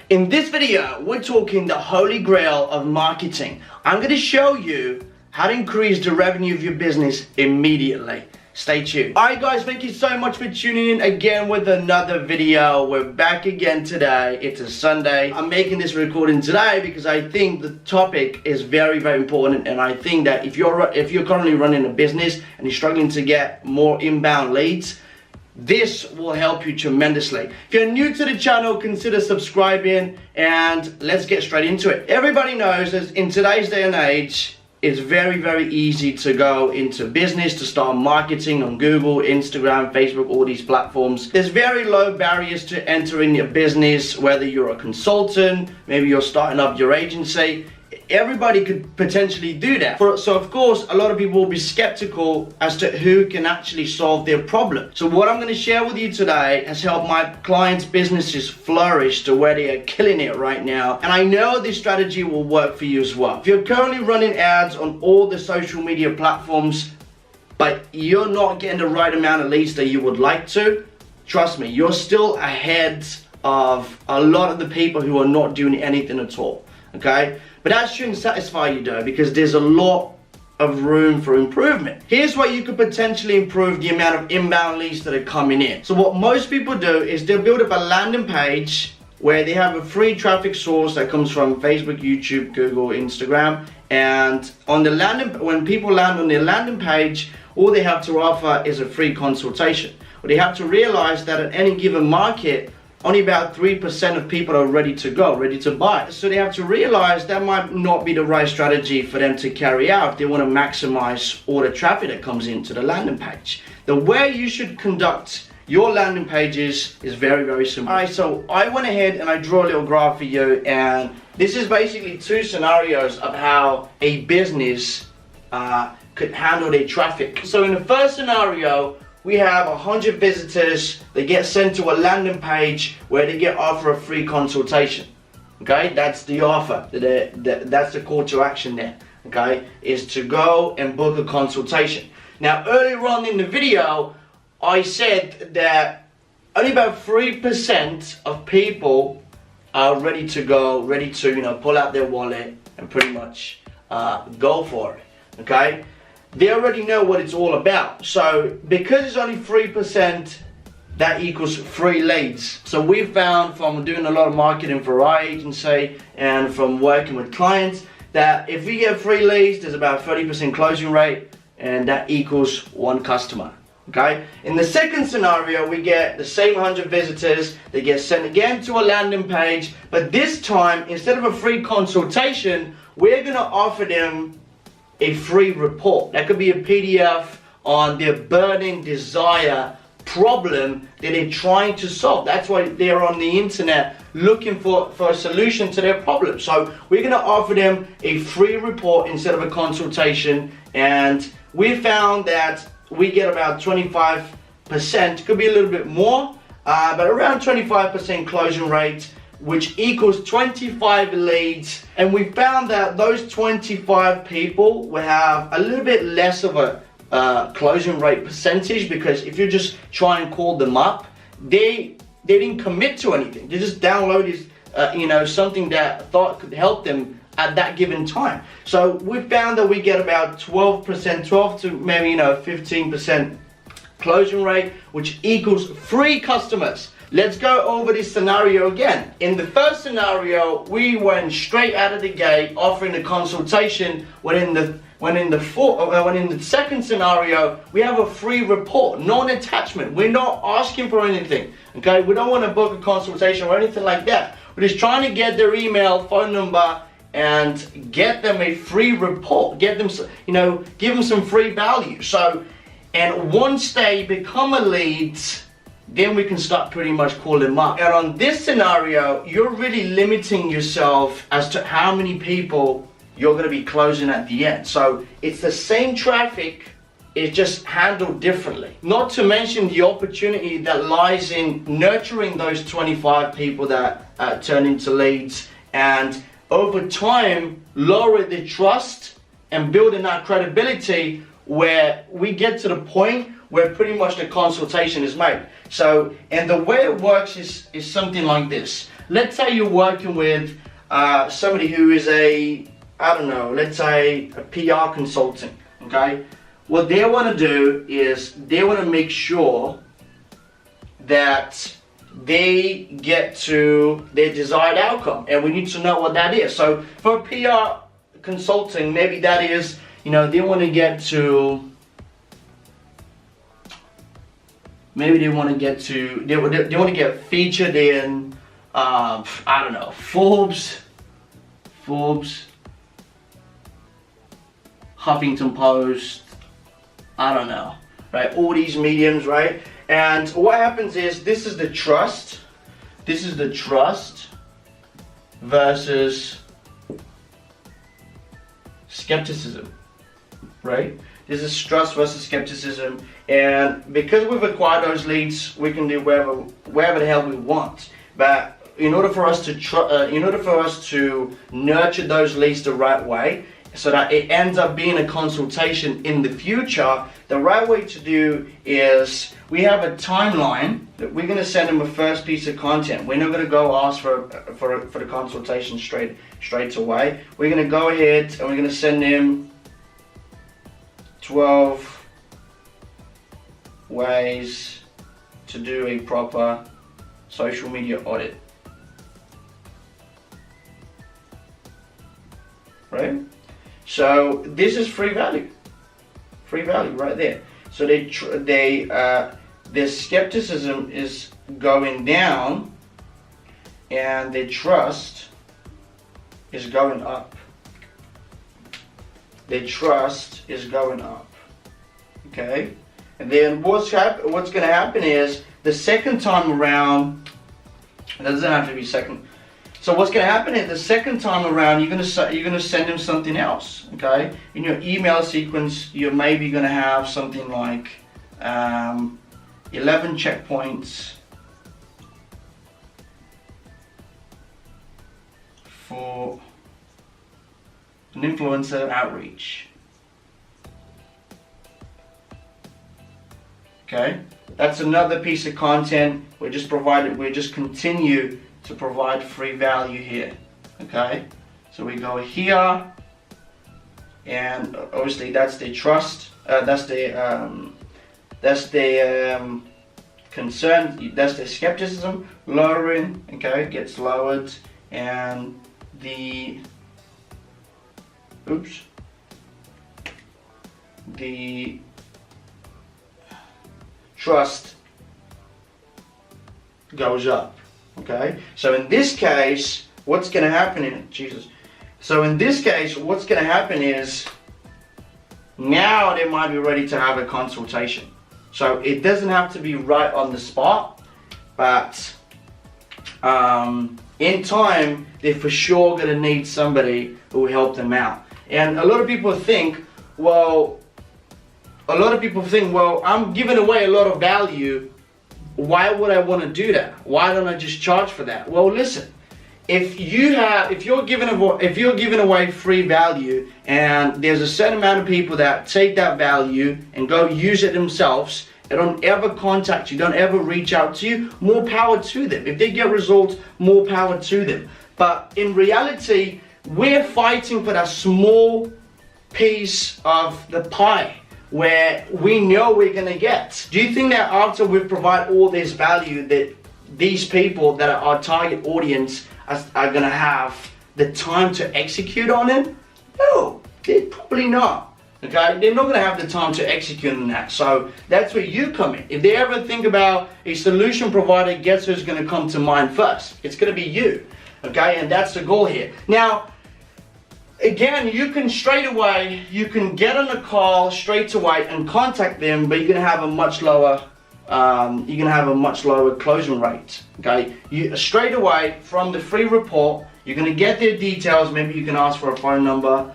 In this video, we're talking the holy grail of marketing. I'm going to show you how to increase the revenue of your business immediately. Stay tuned. Alright guys, thank you so much for tuning in again with another video. We're back again today. It's a Sunday. I'm making this recording today because I think the topic is very important, and I think that if you're currently running a business and you're struggling to get more inbound leads, this will help you tremendously. If you're new to the channel, consider subscribing, and let's get straight into it. Everybody knows that in today's day and age, it's very easy to go into business, to start marketing on Google, Instagram, Facebook, all these platforms. There's very low barriers to entering your business, whether you're a consultant, maybe you're starting up your agency. Everybody could potentially do that. So of course, a lot of people will be skeptical as to who can actually solve their problem. So what I'm going to share with you today has helped my clients' businesses flourish to where they are killing it right now. And I know this strategy will work for you as well. If you're currently running ads on all the social media platforms, but you're not getting the right amount of leads that you would like to, trust me, you're still ahead of a lot of the people who are not doing anything at all. Okay? But that shouldn't satisfy you though, because there's a lot of room for improvement. Here's where you could potentially improve the amount of inbound leads that are coming in. So what most people do is they'll build up a landing page where they have a free traffic source that comes from Facebook, YouTube, Google, Instagram, and on the when people land on their landing page, all they have to offer is a free consultation. But they have to realize that at any given market, only about 3% of people are ready to go, ready to buy. So they have to realize that might not be the right strategy for them to carry out if they want to maximize all the traffic that comes into the landing page. The way you should conduct your landing pages is very simple. Alright, so I went ahead and I drew a little graph for you, and this is basically two scenarios of how a business could handle their traffic. So in the first scenario, we have 100 visitors. They get sent to a landing page where they get offered a free consultation. Okay, that's the offer. That's the call to action there. Okay, is to go and book a consultation. Now, earlier on in the video, I said that only about 3% of people are ready to go, ready to pull out their wallet and pretty much go for it. Okay. They already know what it's all about. So because it's only 3%, that equals 3 leads. So we found from doing a lot of marketing for our agency and from working with clients that if we get 3 leads, there's about 30% closing rate, and that equals 1 customer. Okay. In the second scenario, we get the same 100 visitors. They get sent again to a landing page, but this time, instead of a free consultation, we're gonna offer them a free report. That could be a PDF on their burning desire problem that they're trying to solve. That's why they're on the internet looking for a solution to their problem. So we're going to offer them a free report instead of a consultation, and we found that we get about 25%, could be a little bit more, but around 25% closing rate, which equals 25 leads. And we found that those 25 people will have a little bit less of a closing rate percentage, because if you just try and call them up, they didn't commit to anything. They just downloaded something that thought could help them at that given time. So we found that we get about 12% to maybe 15% closing rate, which equals 3 customers. Let's go over this scenario again. In the first scenario, we went straight out of the gate offering the consultation. When in the second scenario, we have a free report, non-attachment. We're not asking for anything. Okay, we don't want to book a consultation or anything like that. We're just trying to get their email, phone number, and get them a free report. Get them, give them some free value. So, and once they become a lead, then we can start pretty much calling them up. And on this scenario, you're really limiting yourself as to how many people you're going to be closing at the end. So it's the same traffic, it's just handled differently. Not to mention the opportunity that lies in nurturing those 25 people that turn into leads, and over time lower the trust and building that credibility where we get to the point where pretty much the consultation is made. So, and the way it works is something like this. let's say you're working with somebody who is I don't know, let's say a PR consultant, okay? What they want to do is they want to make sure that they get to their desired outcome, and we need to know what that is. So for PR consulting, maybe that is, you know, they want to get to, maybe they want to get to, they want to get featured in, I don't know, Forbes, Huffington Post, I don't know, right? All these mediums, right? And what happens is, this is the trust versus skepticism, right? This is trust versus skepticism, and because we've acquired those leads, we can do wherever the hell we want. But in order for us to nurture those leads the right way, so that it ends up being a consultation in the future, the right way to do is, we have a timeline that we're going to send them a first piece of content. We're not going to go ask for the consultation straight away. We're going to go ahead and we're going to send them 12 ways to do a proper social media audit, right? So this is free value right there. So their skepticism is going down, and their trust is going up. Their trust is going up. Okay, and then what's going to happen is, the second time around, it doesn't have to be second. So what's going to happen is, the second time around, you're going to send them something else. Okay, in your email sequence, you're maybe going to have something like 11 checkpoints for an influencer outreach. Okay, that's another piece of content. We just continue to provide free value here. Okay, so we go here, and obviously that's the trust, that's the concern, that's the skepticism, lowering. Okay, gets lowered, and the trust goes up. Okay, so in this case, what's going to happen is, now they might be ready to have a consultation. So it doesn't have to be right on the spot, but in time, they're for sure going to need somebody who will help them out. And a lot of people think, well, I'm giving away a lot of value. Why would I want to do that? Why don't I just charge for that? Well, listen, if you're giving away free value, and there's a certain amount of people that take that value and go use it themselves, they don't ever contact you, don't ever reach out to you, more power to them. If they get results, more power to them. But in reality, we're fighting for that small piece of the pie where we know we're going to get. Do you think that after we provide all this value, that these people that are our target audience are going to have the time to execute on it? No, they're probably not. Okay, they're not going to have the time to execute on that. So that's where you come in. If they ever think about a solution provider, guess who's going to come to mind first? It's going to be you. Okay, and that's the goal here. Now, again, you can get on a call straight away and contact them, but you're going to have a much lower closing rate. Okay, straight away from the free report, you're going to get their details. Maybe you can ask for a phone number.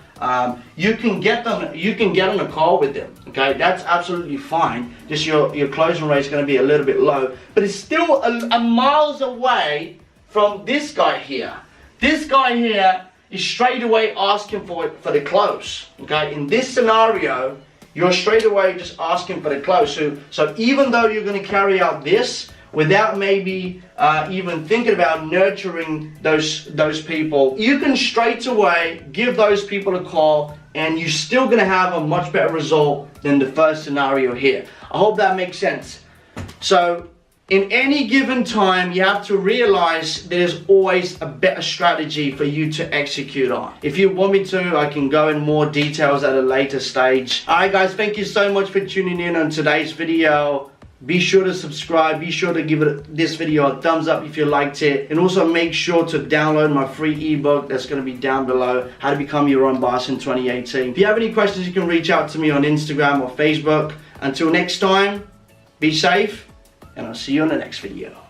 You can get on a call with them. Okay, that's absolutely fine. Just your closing rate is going to be a little bit low, but it's still a miles away from this guy here. This guy here is straight away asking for the close. Okay, in this scenario, you're straight away just asking for the close. So even though you're going to carry out this, without maybe even thinking about nurturing those people, you can straight away give those people a call and you're still gonna have a much better result than the first scenario here. I hope that makes sense. So in any given time, you have to realize there's always a better strategy for you to execute on. If you want me to, I can go in more details at a later stage. Alright guys, thank you so much for tuning in on today's video. Be sure to subscribe, be sure to give this video a thumbs up if you liked it, and also make sure to download my free ebook that's going to be down below, How to Become Your Own Boss in 2018. If you have any questions, you can reach out to me on Instagram or Facebook. Until next time, be safe, and I'll see you on the next video.